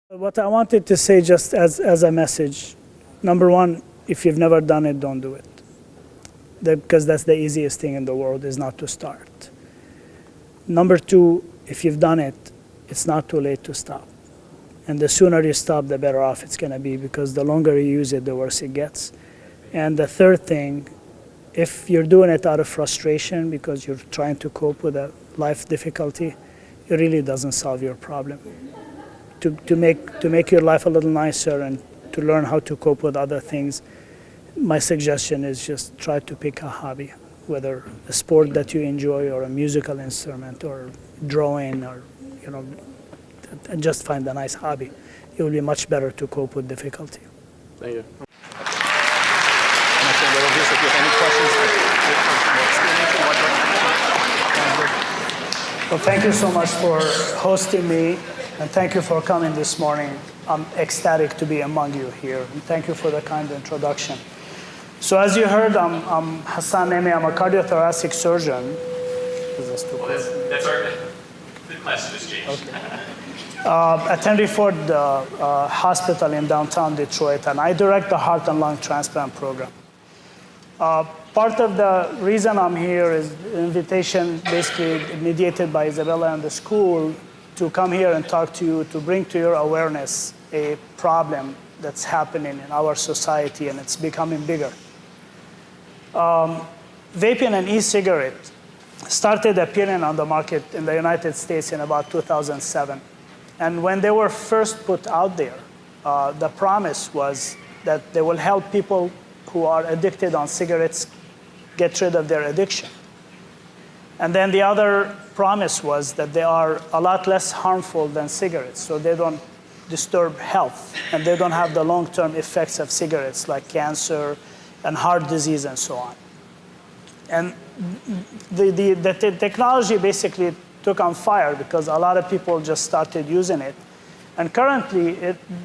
What I wanted to say just as a message, number one, if you've never done it, don't do it. Because that's the easiest thing in the world, is not to start. Number two, if you've done it, it's not too late to stop. And the sooner you stop, the better off it's gonna be, because the longer you use it, the worse it gets. And the third thing, if you're doing it out of frustration because you're trying to cope with a life difficulty, it really doesn't solve your problem. To make your life a little nicer and to learn how to cope with other things, my suggestion is just try to pick a hobby, whether a sport that you enjoy or a musical instrument or drawing, or and just find a nice hobby. It will be much better to cope with difficulty. Thank you. If you have any questions, well, thank you so much for hosting me, and thank you for coming this morning. I'm ecstatic to be among you here, and thank you for the kind introduction. So as you heard, I'm Hassan Nemeh. I'm a cardiothoracic surgeon. Is this too close? That's all right. The class just changed. Okay. At Henry Ford Hospital in downtown Detroit, and I direct the heart and lung transplant program. Part of the reason I'm here is an invitation basically mediated by Isabella and the school to come here and talk to you, to bring to your awareness a problem that's happening in our society, and it's becoming bigger. Vaping and e-cigarette started appearing on the market in the United States in about 2007. And when they were first put out there, the promise was that they will help people who are addicted on cigarettes get rid of their addiction. And then the other promise was that they are a lot less harmful than cigarettes, so they don't disturb health, and they don't have the long-term effects of cigarettes like cancer and heart disease and so on. And the technology basically took on fire because a lot of people just started using it. And currently,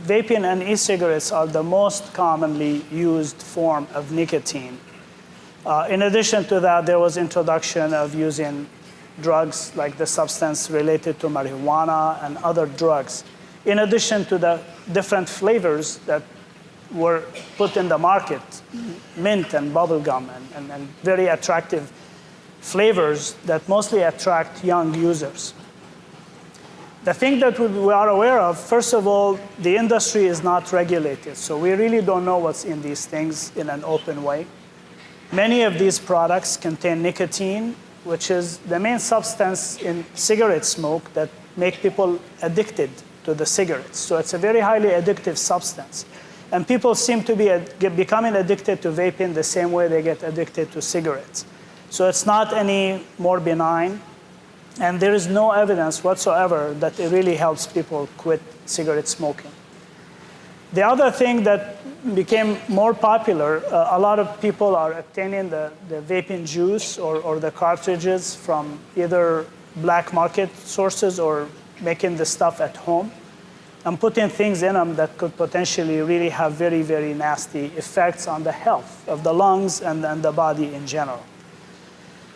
vaping and e-cigarettes are the most commonly used form of nicotine. In addition to that, there was introduction of using drugs like the substance related to marijuana and other drugs, in addition to the different flavors that were put in the market, mint and bubblegum, and very attractive flavors that mostly attract young users. The thing that we are aware of, first of all, the industry is not regulated, so we really don't know what's in these things in an open way. Many of these products contain nicotine, which is the main substance in cigarette smoke that make people addicted to the cigarettes. So it's a very highly addictive substance. And people seem to be becoming addicted to vaping the same way they get addicted to cigarettes. So it's not any more benign. And there is no evidence whatsoever that it really helps people quit cigarette smoking. The other thing that became more popular, a lot of people are obtaining the vaping juice or the cartridges from either black market sources or making the stuff at home and putting things in them that could potentially really have very, very nasty effects on the health of the lungs and the body in general.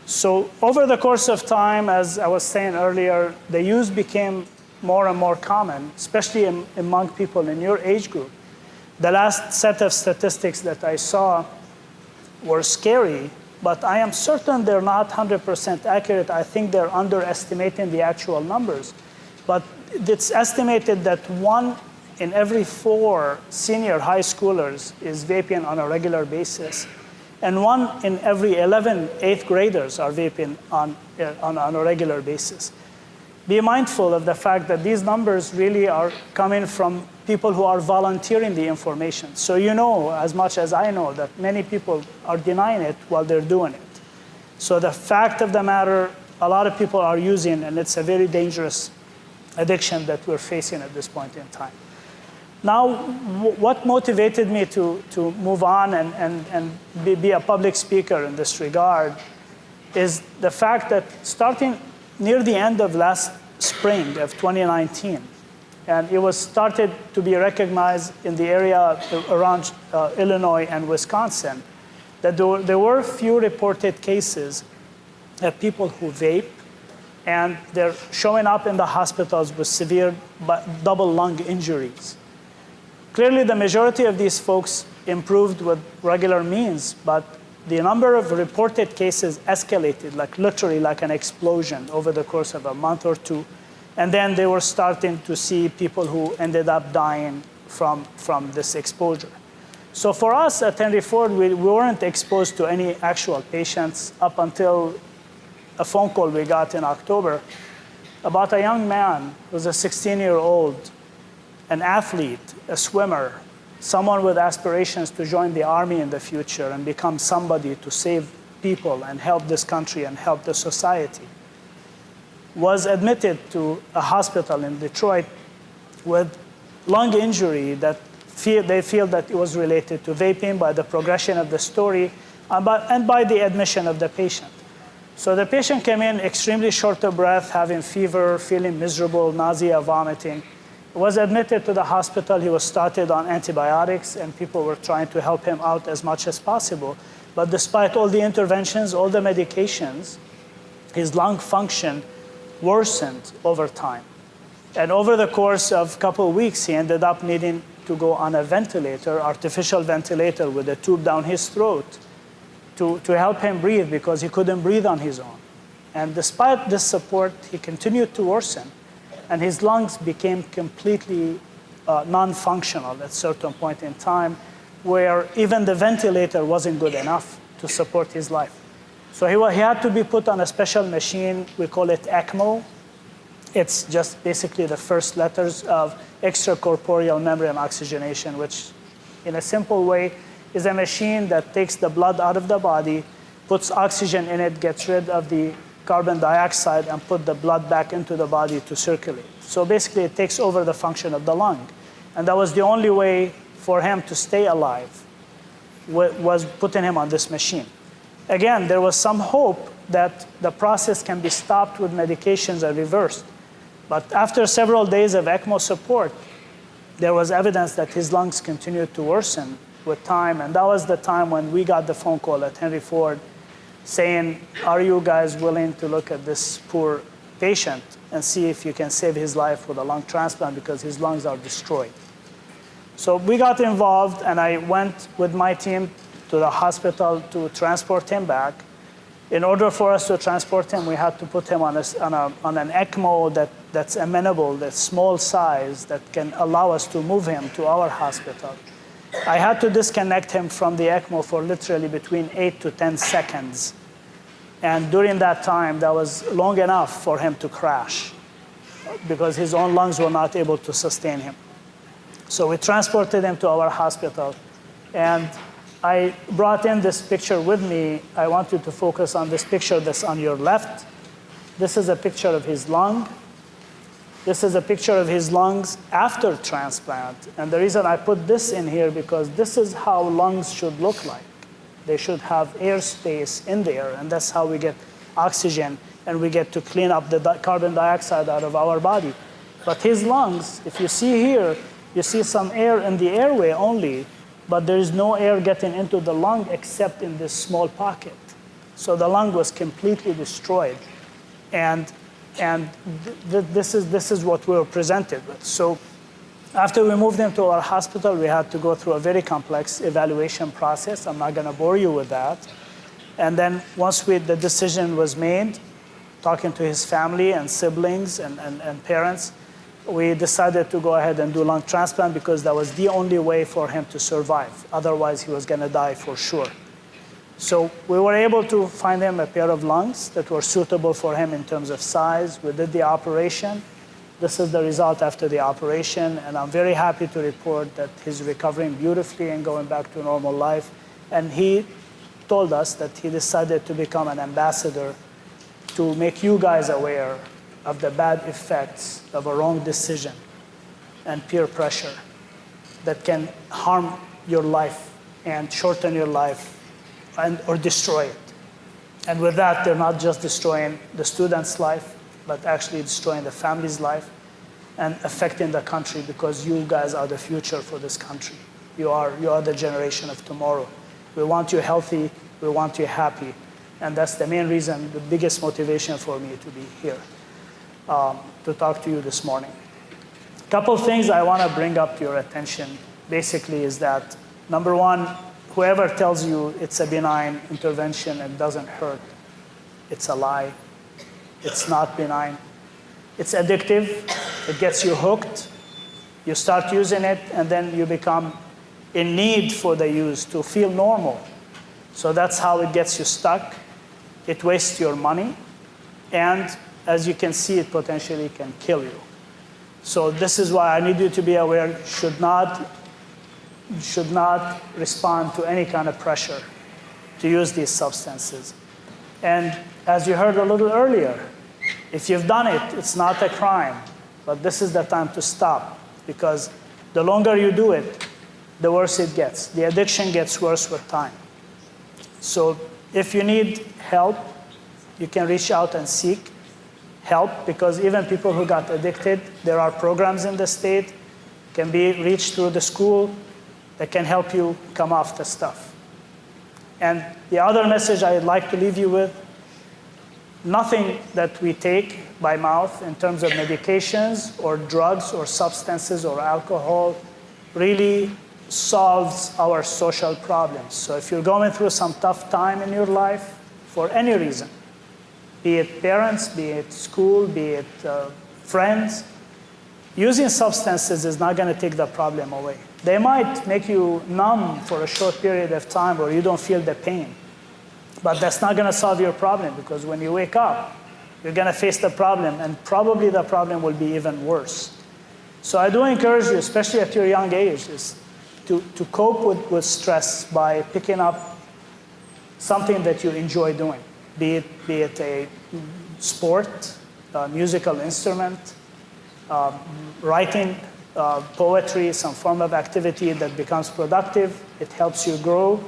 So over the course of time, as I was saying earlier, the use became more and more common, especially among people in your age group. The last set of statistics that I saw were scary, but I am certain they're not 100% accurate. I think they're underestimating the actual numbers. But it's estimated that 1 in every 4 senior high schoolers is vaping on a regular basis. And 1 in every 11 eighth graders are vaping on a regular basis. Be mindful of the fact that these numbers really are coming from people who are volunteering the information. So you know, as much as I know, that many people are denying it while they're doing it. So the fact of the matter, a lot of people are using, and it's a very dangerous addiction that we're facing at this point in time. Now, what motivated me to move on and be a public speaker in this regard is the fact that starting near the end of last spring of 2019, and it was started to be recognized in the area around Illinois and Wisconsin, that there were few reported cases of people who vape and they're showing up in the hospitals with severe double lung injuries. Clearly, the majority of these folks improved with regular means, but the number of reported cases escalated, like literally like an explosion over the course of a month or two. And then they were starting to see people who ended up dying from this exposure. So for us at Henry Ford, we weren't exposed to any actual patients up until a phone call we got in October about a young man who was a 16-year-old, an athlete, a swimmer, someone with aspirations to join the army in the future and become somebody to save people and help this country and help the society, was admitted to a hospital in Detroit with lung injury that they feel that it was related to vaping by the progression of the story and by the admission of the patient. So the patient came in extremely short of breath, having fever, feeling miserable, nausea, vomiting. Was admitted to the hospital. He was started on antibiotics, and people were trying to help him out as much as possible. But despite all the interventions, all the medications, his lung function worsened over time. And over the course of a couple of weeks, he ended up needing to go on a ventilator, artificial ventilator with a tube down his throat to help him breathe because he couldn't breathe on his own. And despite this support, he continued to worsen. And his lungs became completely non-functional at a certain point in time, where even the ventilator wasn't good enough to support his life. So he had to be put on a special machine. We call it ECMO. It's just basically the first letters of extracorporeal membrane oxygenation, which in a simple way is a machine that takes the blood out of the body, puts oxygen in it, gets rid of the carbon dioxide, and put the blood back into the body to circulate. So basically, it takes over the function of the lung. And that was the only way for him to stay alive, was putting him on this machine. Again, there was some hope that the process can be stopped with medications and reversed. But after several days of ECMO support, there was evidence that his lungs continued to worsen with time. And that was the time when we got the phone call at Henry Ford saying, are you guys willing to look at this poor patient and see if you can save his life with a lung transplant because his lungs are destroyed? So we got involved, and I went with my team to the hospital to transport him back. In order for us to transport him, we had to put him on an ECMO that's amenable, that's small size, that can allow us to move him to our hospital. I had to disconnect him from the ECMO for literally between 8 to 10 seconds. And during that time, that was long enough for him to crash because his own lungs were not able to sustain him. So we transported him to our hospital. And I brought in this picture with me. I want you to focus on this picture that's on your left. This is a picture of his lung. This is a picture of his lungs after transplant. And the reason I put this in here because this is how lungs should look like. They should have airspace in there, and that's how we get oxygen, and we get to clean up the carbon dioxide out of our body. But his lungs, if you see here, you see some air in the airway only, but there is no air getting into the lung except in this small pocket. So the lung was completely destroyed. And this is what we were presented with. So after we moved him to our hospital, we had to go through a very complex evaluation process. I'm not going to bore you with that. And then once the decision was made, talking to his family and siblings and parents, we decided to go ahead and do lung transplant because that was the only way for him to survive. Otherwise, he was going to die for sure. So we were able to find him a pair of lungs that were suitable for him in terms of size. We did the operation. This is the result after the operation, and I'm very happy to report that he's recovering beautifully and going back to normal life. And he told us that he decided to become an ambassador to make you guys aware of the bad effects of a wrong decision and peer pressure that can harm your life and shorten your life or destroy it. And with that, they're not just destroying the student's life, but actually destroying the family's life and affecting the country because you guys are the future for this country. You are the generation of tomorrow. We want you healthy. We want you happy. And that's the main reason, the biggest motivation for me to be here, to talk to you this morning. A couple things I want to bring up to your attention, basically, is that, number one, whoever tells you it's a benign intervention and doesn't hurt, it's a lie. It's not benign. It's addictive. It gets you hooked. You start using it, and then you become in need for the use to feel normal. So that's how it gets you stuck. It wastes your money. And as you can see, it potentially can kill you. So this is why I need you to be aware, should not respond to any kind of pressure to use these substances. And as you heard a little earlier, if you've done it, it's not a crime. But this is the time to stop, because the longer you do it, the worse it gets. The addiction gets worse with time. So if you need help, you can reach out and seek help, because even people who got addicted, there are programs in the state, can be reached through the school that can help you come off the stuff. And the other message I'd like to leave you with, nothing that we take by mouth in terms of medications or drugs or substances or alcohol really solves our social problems. So if you're going through some tough time in your life for any reason, be it parents, be it school, be it friends, using substances is not going to take the problem away. They might make you numb for a short period of time where you don't feel the pain. But that's not going to solve your problem, because when you wake up, you're going to face the problem, and probably the problem will be even worse. So I do encourage you, especially at your young age, is to cope with stress by picking up something that you enjoy doing, be it a sport, a musical instrument, writing, poetry, some form of activity that becomes productive. It helps you grow,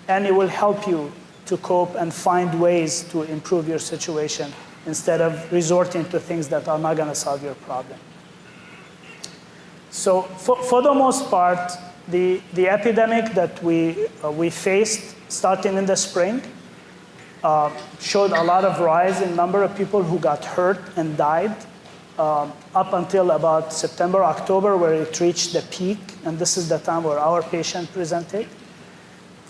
and it will help you to cope and find ways to improve your situation instead of resorting to things that are not going to solve your problem. So for the most part, the epidemic that we faced starting in the spring showed a lot of rise in number of people who got hurt and died up until about September, October, where it reached the peak. And this is the time where our patient presented.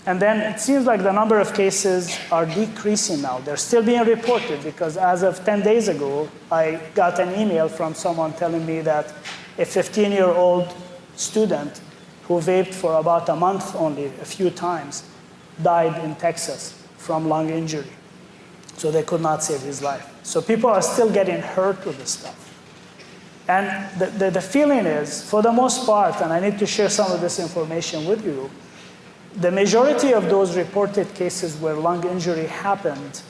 And then it seems like the number of cases are decreasing now. They're still being reported, because as of 10 days ago, I got an email from someone telling me that a 15-year-old student who vaped for about a month only, a few times, died in Texas from lung injury. So they could not save his life. So people are still getting hurt with this stuff. And the feeling is, for the most part, and I need to share some of this information with you, the majority of those reported cases where lung injury happened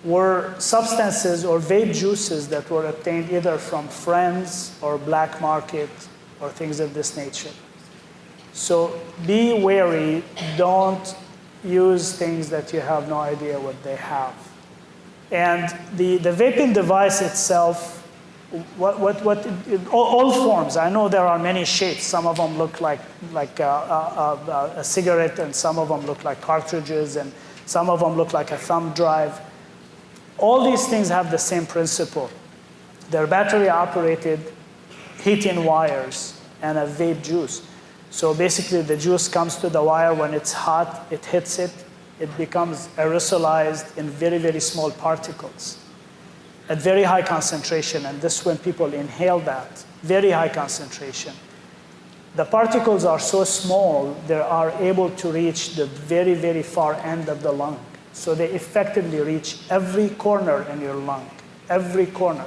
were substances or vape juices that were obtained either from friends or black market or things of this nature. So be wary. Don't use things that you have no idea what they have. And the vaping device itself, all forms. I know there are many shapes. Some of them look like a cigarette, and some of them look like cartridges, and some of them look like a thumb drive. All these things have the same principle. They're battery-operated heat-in wires and a vape juice. So basically, the juice comes to the wire. When it's hot, it hits it. It becomes aerosolized in very, very small particles at very high concentration. And this, when people inhale that, very high concentration, the particles are so small, they are able to reach the very, very far end of the lung. So they effectively reach every corner in your lung, every corner.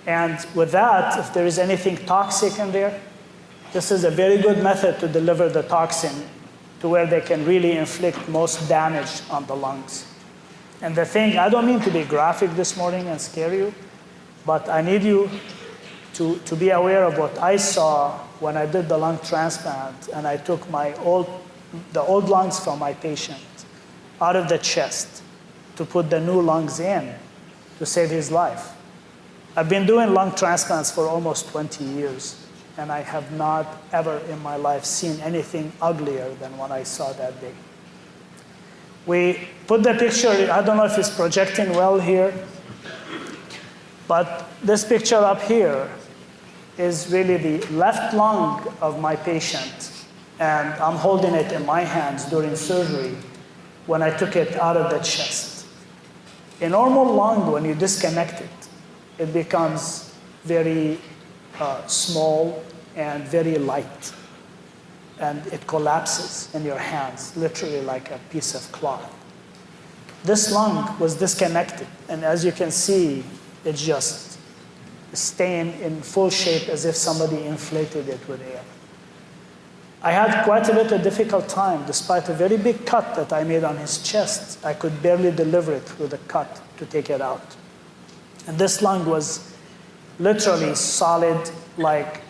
And with that, if there is anything toxic in there, this is a very good method to deliver the toxin to where they can really inflict most damage on the lungs. And the thing, I don't mean to be graphic this morning and scare you, but I need you to be aware of what I saw when I did the lung transplant, and I took the old lungs from my patient out of the chest to put the new lungs in to save his life. I've been doing lung transplants for almost 20 years, and I have not ever in my life seen anything uglier than what I saw that day. We put the picture, I don't know if it's projecting well here, but this picture up here is really the left lung of my patient, and I'm holding it in my hands during surgery when I took it out of the chest. A normal lung, when you disconnect it, it becomes very small and very light. And it collapses in your hands, literally like a piece of cloth. This lung was disconnected, and as you can see, it's just staying in full shape as if somebody inflated it with air. I had quite a bit of difficult time, despite a very big cut that I made on his chest. I could barely deliver it through the cut to take it out. And this lung was literally solid, like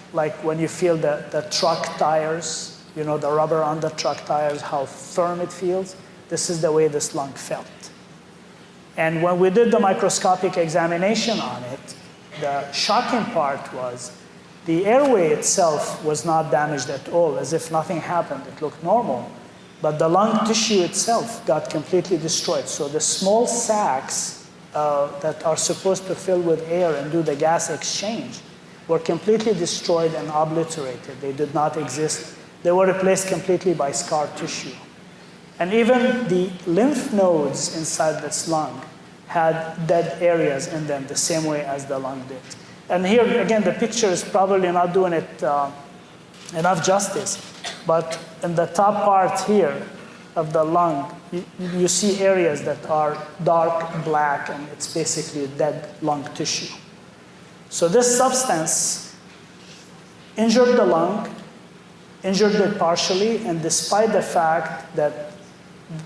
when you feel the truck tires, you know, the rubber on the truck tires, how firm it feels. This is the way this lung felt. And when we did the microscopic examination on it, the shocking part was the airway itself was not damaged at all, as if nothing happened. It looked normal. But the lung tissue itself got completely destroyed. So the small sacs that are supposed to fill with air and do the gas exchange were completely destroyed and obliterated. They did not exist. They were replaced completely by scar tissue. And even the lymph nodes inside this lung had dead areas in them the same way as the lung did. And here, again, the picture is probably not doing it enough justice. But in the top part here of the lung, you see areas that are dark black, and it's basically dead lung tissue. So this substance injured the lung, injured it partially, and despite the fact that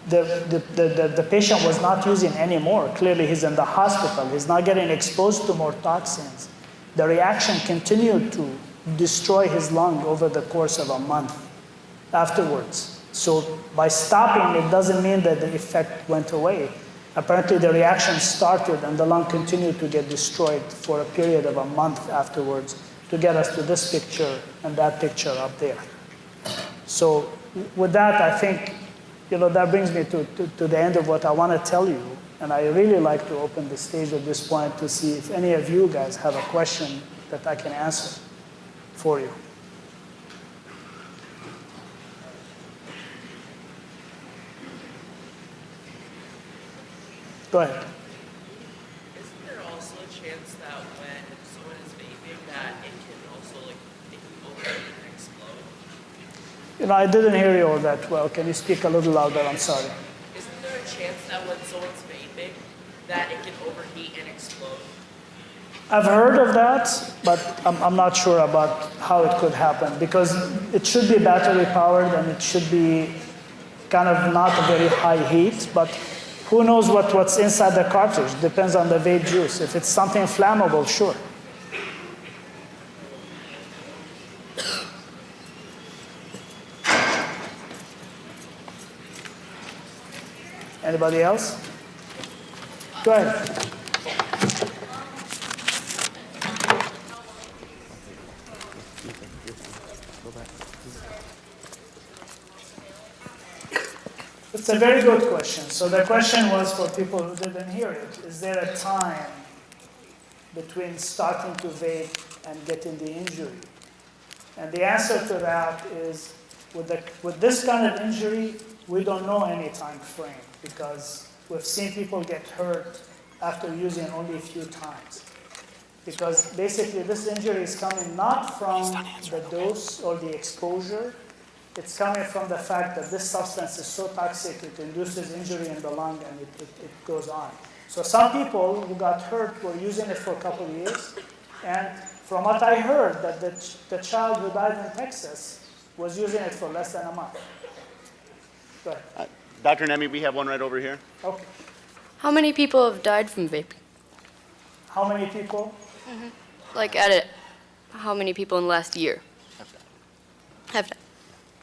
the patient was not using any more, clearly he's in the hospital, he's not getting exposed to more toxins, the reaction continued to destroy his lung over the course of a month afterwards. So by stopping, it doesn't mean that the effect went away. Apparently the reaction started and the lung continued to get destroyed for a period of a month afterwards to get us to this picture and that picture up there. So with that, I think, that brings me to the end of what I want to tell you. And I really like to open the stage at this point to see if any of you guys have a question that I can answer for you. Go ahead. Isn't there also a chance that when someone is vaping that it can also it can overheat and explode? I didn't hear you all that well. Can you speak a little louder? I'm sorry. Isn't there a chance that when someone's vaping that it can overheat and explode? I've heard of that, but I'm not sure about how it could happen, because it should be battery powered and it should be kind of not a very high heat, but who knows what's inside the cartridge? Depends on the vape juice. If it's something flammable, sure. Anybody else? Go ahead. It's a very good question. So the question was, for people who didn't hear it, is there a time between starting to vape and getting the injury? And the answer to that is, with this kind of injury, we don't know any time frame, because we've seen people get hurt after using only a few times. Because basically this injury is coming not from the dose or the exposure, it's coming from the fact that this substance is so toxic it induces injury in the lung and it goes on. So some people who got hurt were using it for a couple of years, and from what I heard, that the child who died in Texas was using it for less than a month. Go ahead. Dr. Nemeh, we have one right over here. Okay. How many people have died from vaping? How many people? Like how many people in the last year have died?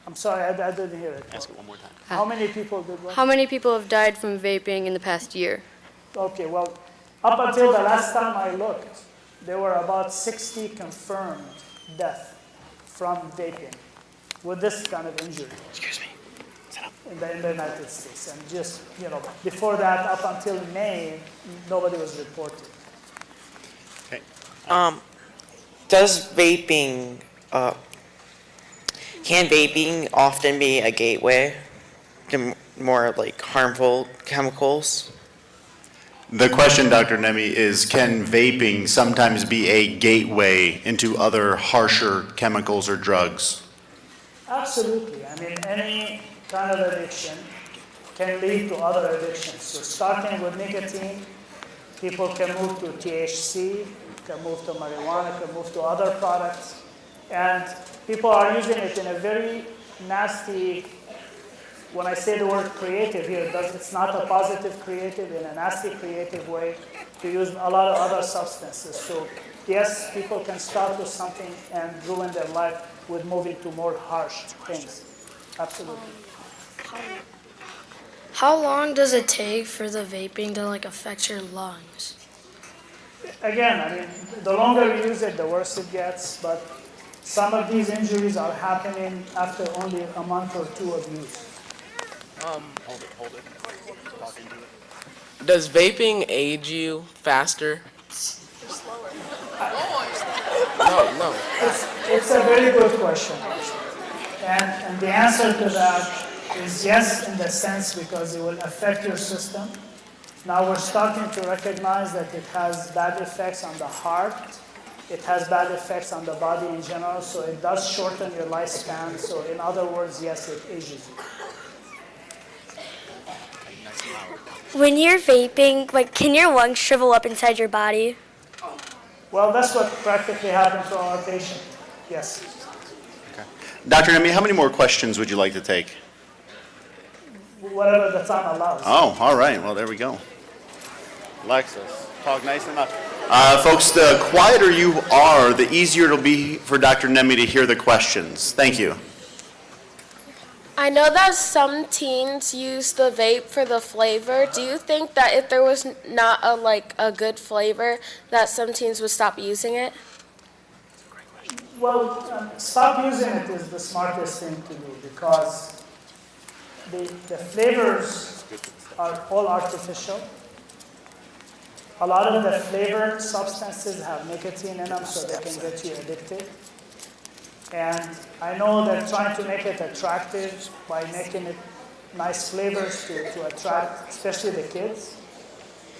I'm sorry, I didn't hear it. Ask it one more time. How many people did what? How many people have died from vaping in the past year? Okay, well, up until the last time I looked, there were about 60 confirmed deaths from vaping with this kind of injury. Excuse me. Sit up. in the United States. And just, before that, up until May, nobody was reported. Okay. Does vaping, can vaping often be a gateway to more like harmful chemicals? The question, Dr. Nemeh, is can vaping sometimes be a gateway into other harsher chemicals or drugs? Absolutely. I mean, any kind of addiction can lead to other addictions. So starting with nicotine, people can move to THC, can move to marijuana, can move to other products. And people are using it in a very nasty, when I say the word creative here, it's not a positive creative, in a nasty creative way, to use a lot of other substances. So yes, people can start with something and ruin their life with moving to more harsh things. Absolutely. How long does it take for the vaping to affect your lungs? Again, I mean, the longer you use it, the worse it gets, but some of these injuries are happening after only a month or two of use. Hold it. Talking to it. Does vaping age you faster? No. It's a very good question. And the answer to that is yes, in the sense because it will affect your system. Now we're starting to recognize that it has bad effects on the heart. It has bad effects on the body in general, so it does shorten your lifespan. So in other words, yes, it ages you. When you're vaping, can your lungs shrivel up inside your body? Well, that's what practically happened to our patient. Yes. Okay. Dr. Nemeh, how many more questions would you like to take? Whatever the time allows. Oh, all right. Well, there we go. Alexis, talk nice enough. Folks, the quieter you are, the easier it'll be for Dr. Nemeh to hear the questions. Thank you. I know that some teens use the vape for the flavor. Do you think that if there was not a good flavor, that some teens would stop using it? Well, stop using it is the smartest thing to do because the flavors are all artificial. A lot of the flavored substances have nicotine in them, so they can get you addicted. And I know they're trying to make it attractive by making it nice flavors to attract, especially the kids.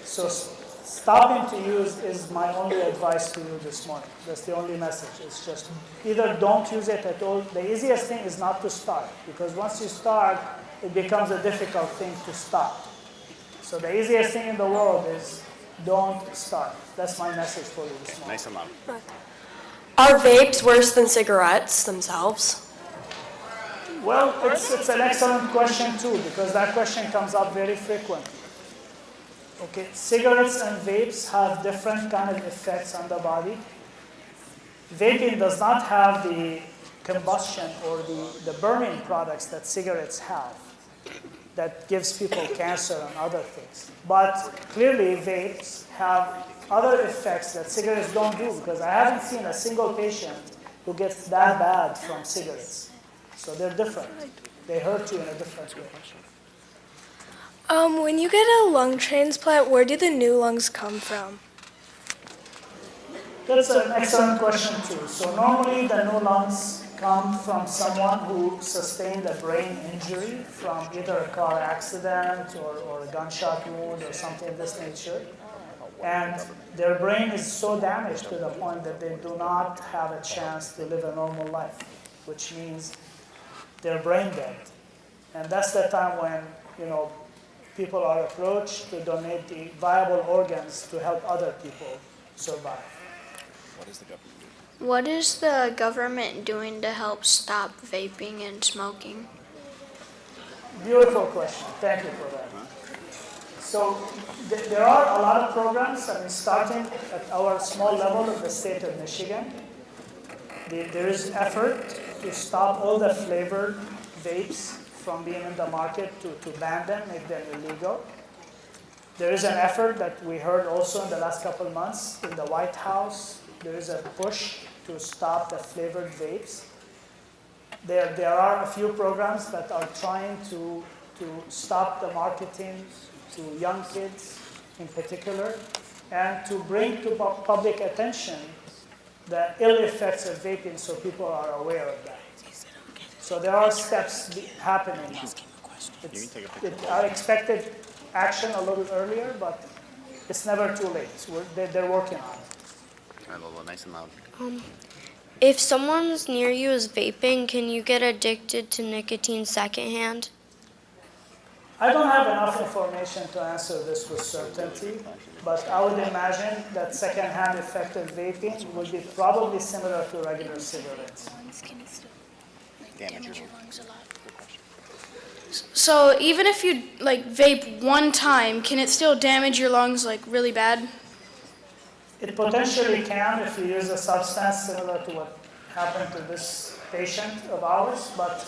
So stopping to use is my only advice to you this morning. That's the only message. It's just either don't use it at all. The easiest thing is not to start, because once you start, it becomes a difficult thing to stop. So the easiest thing in the world is don't start. That's my message for you this morning. Nice and loud. Are vapes worse than cigarettes themselves? Well, it's an excellent question too, because that question comes up very frequently. Okay, cigarettes and vapes have different kind of effects on the body. Vaping does not have the combustion or the burning products that cigarettes have that gives people cancer and other things. But clearly vapes have other effects that cigarettes don't do, because I haven't seen a single patient who gets that bad from cigarettes. So they're different. They hurt you in a different way. When you get a lung transplant, where do the new lungs come from? That's an excellent question too. So normally the new lungs come from someone who sustained a brain injury from either a car accident or a gunshot wound or something of this nature. And their brain is so damaged to the point that they do not have a chance to live a normal life, which means they're brain dead. And that's the time when, people are approached to donate the viable organs to help other people survive. What is the government doing to help stop vaping and smoking? Beautiful question. Thank you for that. So there are a lot of programs, starting at our small level of the state of Michigan. There is effort to stop all the flavored vapes from being in the market, to ban them, make them illegal. There is an effort that we heard also in the last couple of months in the White House. There is a push to stop the flavored vapes. There are a few programs that are trying to stop the marketing to young kids in particular, and to bring to public attention the ill effects of vaping so people are aware of that. So there are steps happening now. I expected action a little earlier, but it's never too late. They're working on it. All right, Lola, nice and loud. If someone's near you is vaping, can you get addicted to nicotine secondhand? I don't have enough information to answer this with certainty, but I would imagine that secondhand effect of vaping would be probably similar to regular cigarettes. Damage your lungs a lot. So even if you like vape one time, can it still damage your lungs like really bad? It potentially can if you use a substance similar to what happened to this patient of ours, but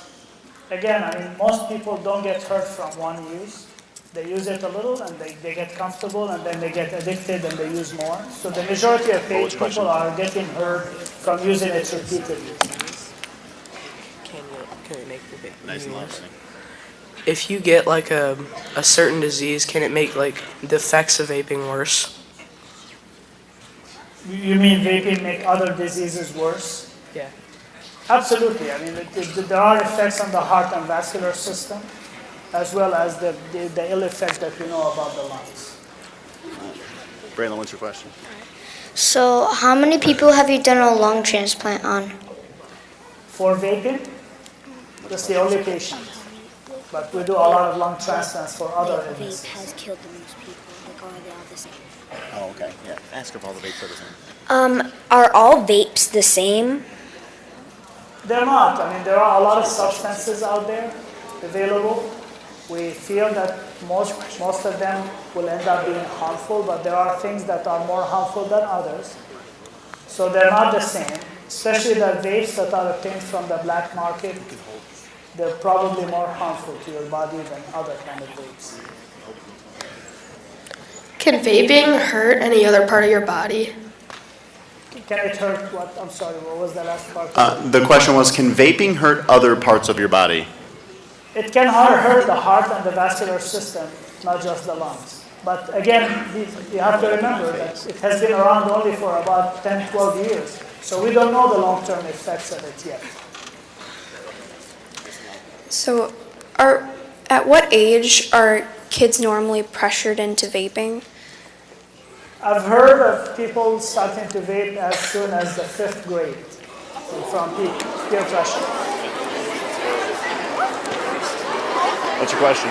again, I mean, most people don't get hurt from one use. They use it a little and they get comfortable and then they get addicted and they use more. So the majority of people are getting hurt from using it repeatedly. Can it make the vape Nice and loud. If you get like a certain disease, can it make like the effects of vaping worse? You mean vaping make other diseases worse? Yeah. Absolutely. I mean, there are effects on the heart and vascular system, as well as the ill effects that we know about the lungs. Braylon, what's your question? So, how many people have you done a lung transplant on? For vaping, that's the only patient. But we do a lot of lung transplants for other illnesses. Vape has killed the most people. Like, are they all the same? Oh, okay. Yeah. Ask if all the vapes are the same. Are all vapes the same? They're not. I mean, there are a lot of substances out there available. We feel that most of them will end up being harmful, but there are things that are more harmful than others. So they're not the same, especially the vapes that are obtained from the black market. They're probably more harmful to your body than other kind of vapes. Can vaping hurt any other part of your body? Can it hurt what? I'm sorry, what was the last part? The question was, can vaping hurt other parts of your body? It can hurt the heart and the vascular system, not just the lungs. But again, you have to remember that it has been around only for about 10, 12 years. So we don't know the long-term effects of it yet. So at what age are kids normally pressured into vaping? I've heard of people starting to vape as soon as the 5th grade from peer pressure. What's your question?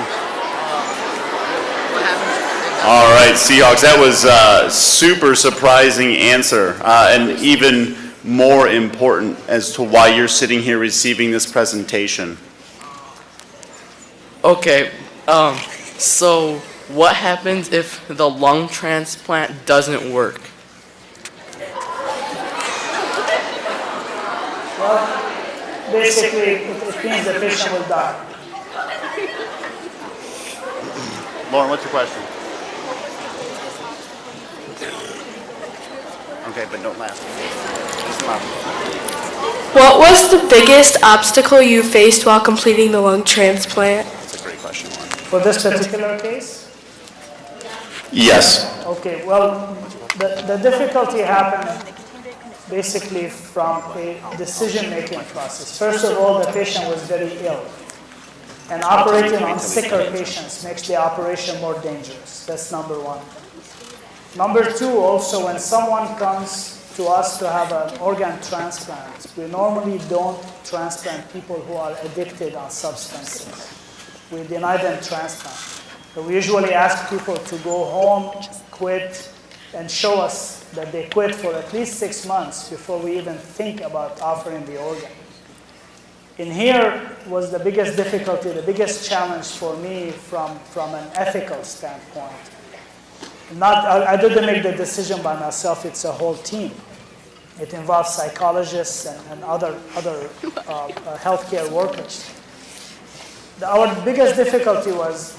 All right, Seahawks, that was a super surprising answer, and even more important as to why you're sitting here receiving this presentation. Okay, so what happens if the lung transplant doesn't work? Well, basically, it means the patient will die. Lauren, what's your question? Okay, but don't laugh. What was the biggest obstacle you faced while completing the lung transplant? That's a great question, Lauren. For this particular case? Yes. Okay, well, the difficulty happened basically from a decision-making process. First of all, the patient was very ill. And operating on sicker patients makes the operation more dangerous. That's number one. Number two, also, when someone comes to us to have an organ transplant, we normally don't transplant people who are addicted on substances. We deny them transplant. So we usually ask people to go home, quit, and show us that they quit for at least 6 months before we even think about offering the organ. In here was the biggest difficulty, the biggest challenge for me from an ethical standpoint. I didn't make the decision by myself, it's a whole team. It involves psychologists and other healthcare workers. Our biggest difficulty was,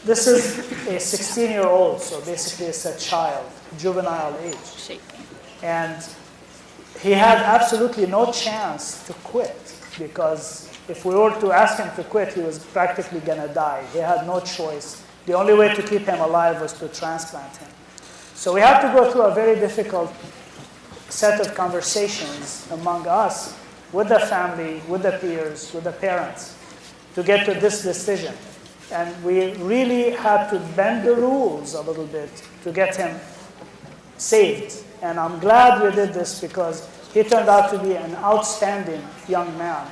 this is a 16-year-old, so basically it's a child, juvenile age. And he had absolutely no chance to quit. because if we were to ask him to quit, he was practically going to die. He had no choice. The only way to keep him alive was to transplant him. So we had to go through a very difficult set of conversations among us, with the family, with the peers, with the parents, to get to this decision. And we really had to bend the rules a little bit to get him saved. And I'm glad we did this because he turned out to be an outstanding young man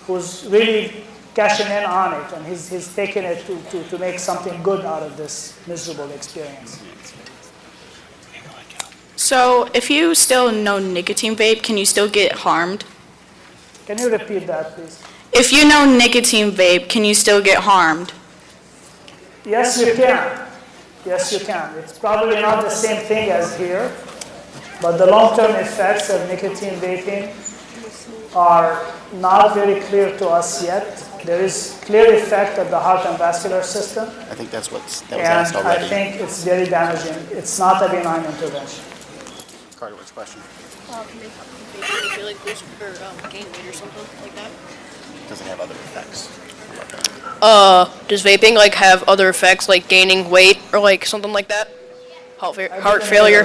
who's really cashing in on it, and he's taking it to make something good out of this miserable experience. So if you still know nicotine vape, can you still get harmed? Can you repeat that, please? If you know nicotine vape, can you still get harmed? Yes, you can. Yes, you can. It's probably not the same thing as here, but the long-term effects of nicotine vaping are not very clear to us yet. There is clear effect of the heart and vascular system. I think that was asked already. And I think it's very damaging. It's not a benign intervention. Carter, what's the question? Can they feel like lose or gain weight or something like that? Does it have other effects? Does vaping like have other effects like gaining weight or like something like that? Heart failure?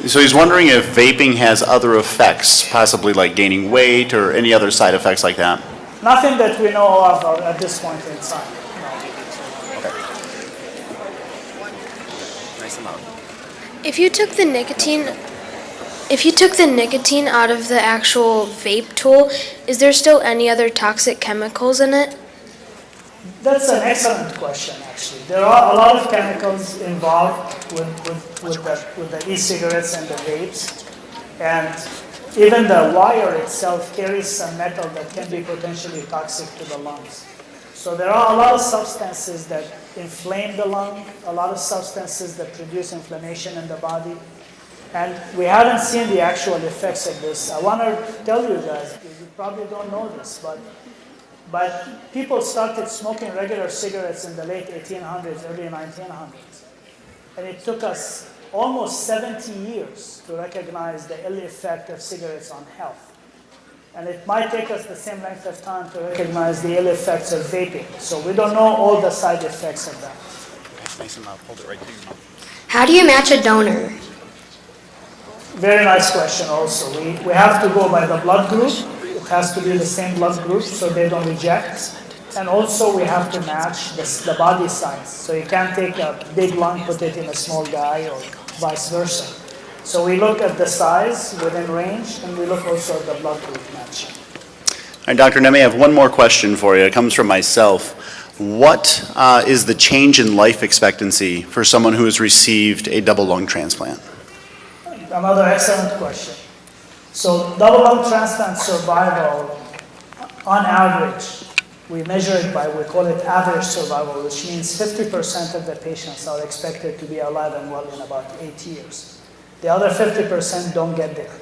So he's wondering if vaping has other effects, possibly like gaining weight or any other side effects like that. Nothing that we know of at this point in time. Okay. Nice and loud. If you took the nicotine out of the actual vape tool, is there still any other toxic chemicals in it? That's an excellent question, actually. There are a lot of chemicals involved with the e-cigarettes and the vapes. And even the wire itself carries some metal that can be potentially toxic to the lungs. So there are a lot of substances that inflame the lung, a lot of substances that produce inflammation in the body. And we haven't seen the actual effects of this. I want to tell you guys, you probably don't know this, but people started smoking regular cigarettes in the late 1800s, early 1900s. And it took us almost 70 years to recognize the ill effect of cigarettes on health. And it might take us the same length of time to recognize the ill effects of vaping. So we don't know all the side effects of that. Okay, nice and loud. Hold it right to your mouth. How do you match a donor? Very nice question also. We have to go by the blood group. It has to be the same blood group so they don't reject. And also we have to match the body size. So you can't take a big lung, put it in a small guy, or vice versa. So we look at the size within range, and we look also at the blood group matching. All right, Dr. Nemeh, I have one more question for you. It comes from myself. What is the change in life expectancy for someone who has received a double lung transplant? Another excellent question. So double lung transplant survival, on average, we measure it by, we call it average survival, which means 50% of the patients are expected to be alive and well in about 8 years. The other 50% don't get there.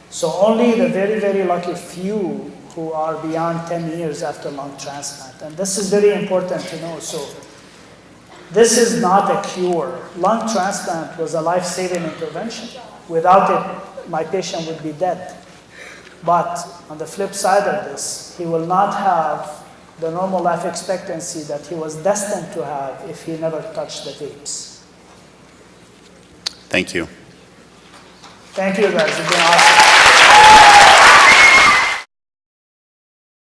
So only the very, very lucky few who are beyond 10 years after lung transplant. And this is very important to know. So this is not a cure. Lung transplant was a life-saving intervention. Without it, my patient would be dead. But on the flip side of this, he will not have the normal life expectancy that he was destined to have if he never touched the vapes. Thank you. Thank you, guys. You've been awesome.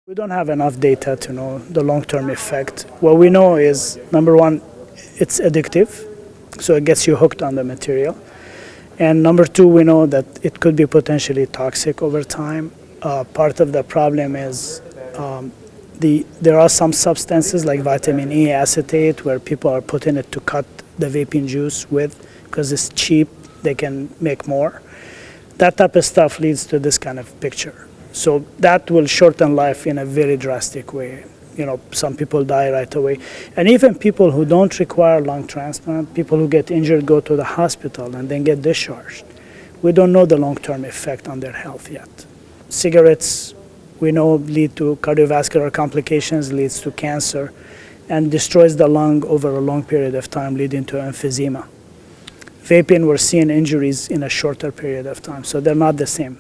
We don't have enough data to know the long-term effect. What we know is, number one, it's addictive, so it gets you hooked on the material. And number two, we know that it could be potentially toxic over time. Part of the problem is there are some substances like vitamin E acetate where people are putting it to cut the vaping juice with, because it's cheap, they can make more. That type of stuff leads to this kind of picture. So that will shorten life in a very drastic way. You know, some people die right away. And even people who don't require lung transplant, people who get injured go to the hospital and then get discharged. We don't know the long-term effect on their health yet. Cigarettes, we know, lead to cardiovascular complications, leads to cancer, and destroys the lung over a long period of time, leading to emphysema. Vaping, we're seeing injuries in a shorter period of time, so they're not the same.